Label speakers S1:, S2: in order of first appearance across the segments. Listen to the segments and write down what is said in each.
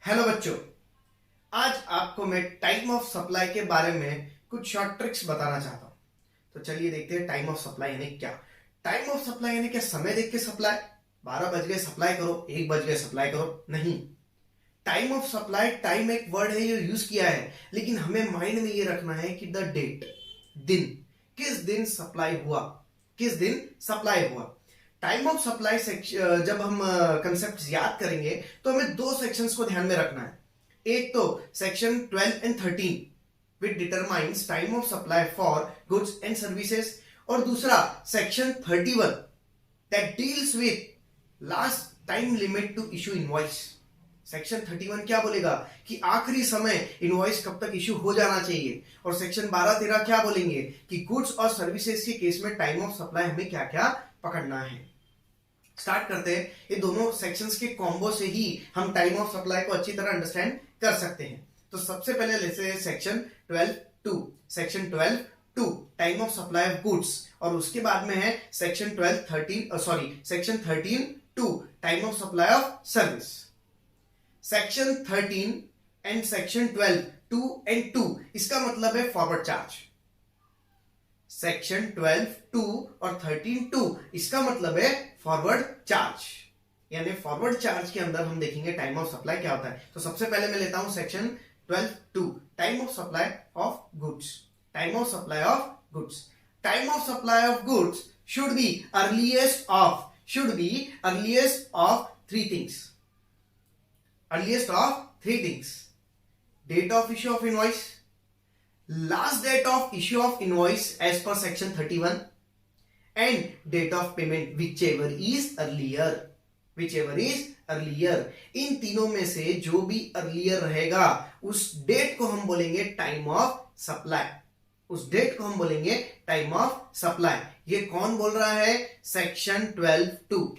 S1: Hello बच्चों, आज आपको मैं टाइम ऑफ सप्लाई के बारे में कुछ शॉर्ट ट्रिक्स बताना चाहता हूं। तो चलिए देखते हैं टाइम ऑफ सप्लाई यानी क्या। टाइम ऑफ सप्लाई यानी क्या? समय देख के सप्लाई, 12 बज गए सप्लाई करो, 1 बज गए सप्लाई करो, नहीं। टाइम ऑफ सप्लाई, टाइम एक वर्ड है ये यूज किया है, लेकिन हमें माइंड में ये रखना है कि द डेट, दिन, किस दिन सप्लाई हुआ, किस दिन सप्लाई हुआ। टाइम ऑफ सप्लाई जब हम कंसेप्ट याद करेंगे तो हमें दो सेक्शंस को ध्यान में रखना है। एक तो section 12 and 13 which determines time of supply for goods and services, और दूसरा section 31 that deals with last time limit to issue invoice. Section 31 क्या बोलेगा कि आखिरी समय इनवॉइस कब तक इशू हो जाना चाहिए, और सेक्शन 12-13 क्या बोलेंगे कि गुड्स और सर्विसेज के केस में टाइम ऑफ सप्लाई हमें क्या क्या पकड़ना है। स्टार्ट करते हैं। ये दोनों सेक्शंस के कॉम्बो से ही हम टाइम ऑफ सप्लाई को अच्छी तरह अंडरस्टैंड कर सकते हैं। तो सबसे पहले लेते हैं section 12(2). Section 12(2) time of supply of goods, और उसके बाद में है section 13(2) time of supply of service. Section 13 and section 12(2) इसका मतलब है फॉरवर्ड चार्ज। सेक्शन 12(2) और 13(2) इसका मतलब है फॉरवर्ड चार्ज, यानी फॉरवर्ड चार्ज के अंदर हम देखेंगे टाइम ऑफ सप्लाई क्या होता है। तो सबसे पहले मैं लेता हूं section 12(2) time of supply of goods. Time of supply of goods, time of supply of goods should be earliest of three things. Earliest of three things: date of issue of invoice, last date of issue of invoice as per section 31, and date of payment whichever is earlier. इन तीनों में से जो भी earlier रहेगा उस date को हम बोलेंगे टाइम ऑफ सप्लाई। उस डेट को हम बोलेंगे टाइम ऑफ सप्लाई। ये कौन बोल रहा है? सेक्शन 12(2).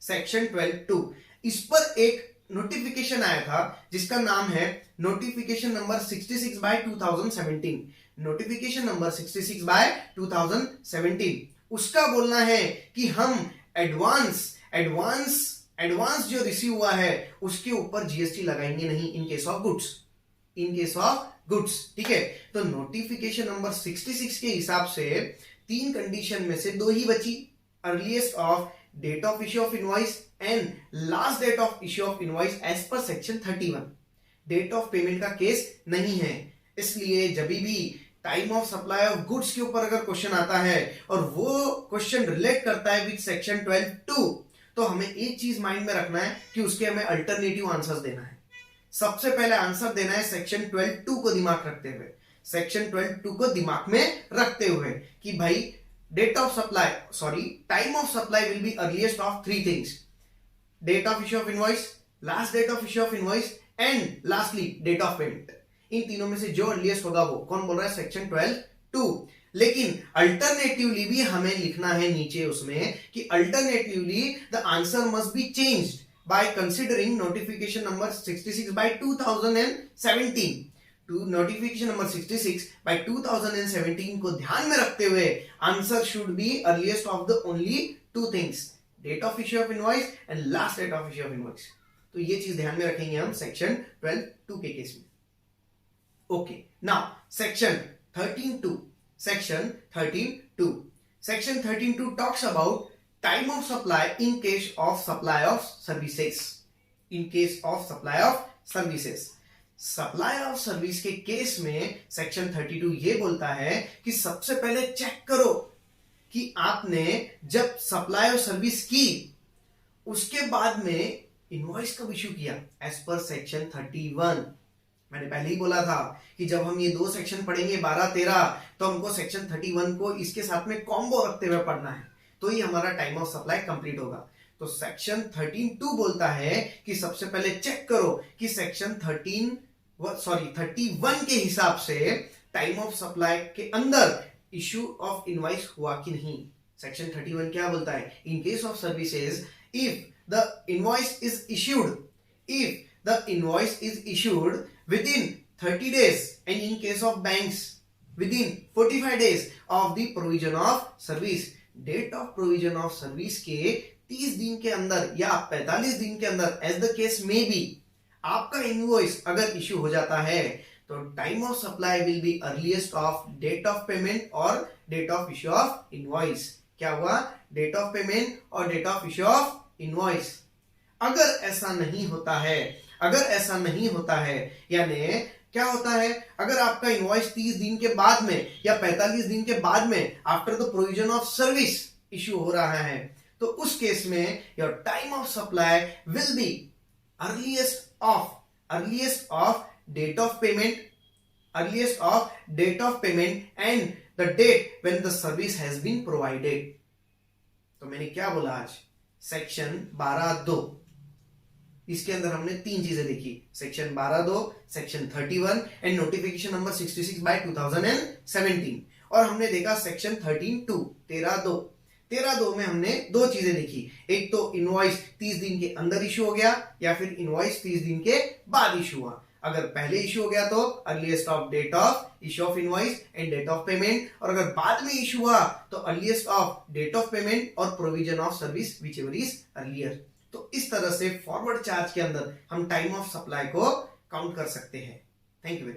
S1: सेक्शन 12(2) इस पर एक नोटिफिकेशन आया था जिसका नाम है नोटिफिकेशन नंबर 66/2017। नोटिफिकेशन नंबर 66/2017 उसका बोलना है कि हम एडवांस जो रिसीव हुआ है उसके ऊपर जीएसटी लगाएंगे नहीं इन केस ऑफ गुड्स। ठीक है, तो नोटिफिकेशन नंबर 66 के हिसाब से 3 कंडीशन में से 2 ही बची, earliest of date of issue of invoice and last date of issue of invoice as per section 31। Date of payment का केस नहीं है, इसलिए जब भी time of supply of goods के ऊपर अगर क्वेश्चन आता है और वो क्वेश्चन रिलेट करता है विद सेक्शन 12(2), तो हमें एक चीज माइंड में रखना है कि उसके हमें अल्टरनेटिव आंसर देना है। सबसे पहले आंसर देना है सेक्शन 12(2) को दिमाग रखते हुए, सेक्शन 12(2) को दिमाग में रखते हुए कि भाई time of supply will be earliest of 3 things: date of issue of invoice, last date of issue of invoice and lastly date of payment. इन तीनों में से जो अर्लीएस्ट होगा वो कौन बोल रहा है? सेक्शन 12(2). लेकिन अल्टरनेटिवली भी हमें लिखना है नीचे उसमें कि alternatively the answer must be changed by considering notification number 66/2017 to notification number 66/2017 को ध्यान में रखते हुए answer should be earliest of the only 2 things: date of issue of invoice and last date of issue of invoice. तो ये चीज ध्यान में रखेंगे हम सेक्शन 12(2) के केस में। Okay, now section 13(2). Section 13(2) talks about time of supply in case of supply of services. Supply of service के केस में सेक्शन 32 ये बोलता है कि सबसे पहले चेक करो कि आपने जब सप्लाई ऑफ सर्विस की उसके बाद में इनवॉइस कब इशू किया एज पर सेक्शन 31। मैंने पहले ही बोला था कि जब हम ये 2 सेक्शन पढ़ेंगे 12-13 तो हमको सेक्शन 31 को इसके साथ में कॉम्बो रखते हुए पढ़ना है, तो ही हमारा टाइम ऑफ सप्लाई कंप्लीट होगा। तो सेक्शन 13(2) बोलता है कि सबसे पहले चेक करो कि सेक्शन 31 के हिसाब से टाइम ऑफ सप्लाई के अंदर इशू ऑफ इनवॉइस हुआ कि नहीं। सेक्शन 31 क्या बोलता है? In case of services if the invoice is issued within 30 days and in case of banks within 45 days of the provision of service। Date of provision of service के 30 दिन के अंदर या 45 दिन के अंदर एज द केस में भी आपका इनवॉइस अगर इश्यू हो जाता है तो time of supply will be earliest of date of payment और date of issue of invoice. क्या हुआ? डेट ऑफ पेमेंट और date of issue of invoice. अगर ऐसा नहीं होता है यानी क्या होता है, अगर आपका इनवॉइस 30 दिन के बाद में या 45 दिन के बाद में after the provision of service issue हो रहा है, तो उस केस में your time of supply will be earliest of date of payment and the date when the service has been provided. तो मैंने क्या बोला आज? सेक्शन 12(2), इसके अंदर हमने तीन चीजें देखी, section 12(2), section 31 and notification number 66/2017। और हमने देखा सेक्शन 13(2), 13(2) में हमने दो चीजें देखी, एक तो इनवॉइस 30 दिन के अंदर इश्यू हो गया या फिर इनवॉइस 30 दिन के बाद इश्यू हुआ। अगर पहले इश्यू हो गया तो earliest of date of issue of invoice and date of payment, और अगर बाद में इश्यू हुआ तो earliest of date of payment और provision of service whichever is earlier. तो इस तरह से फॉरवर्ड चार्ज के अंदर हम टाइम ऑफ सप्लाई को काउंट कर सकते हैं। Thank you.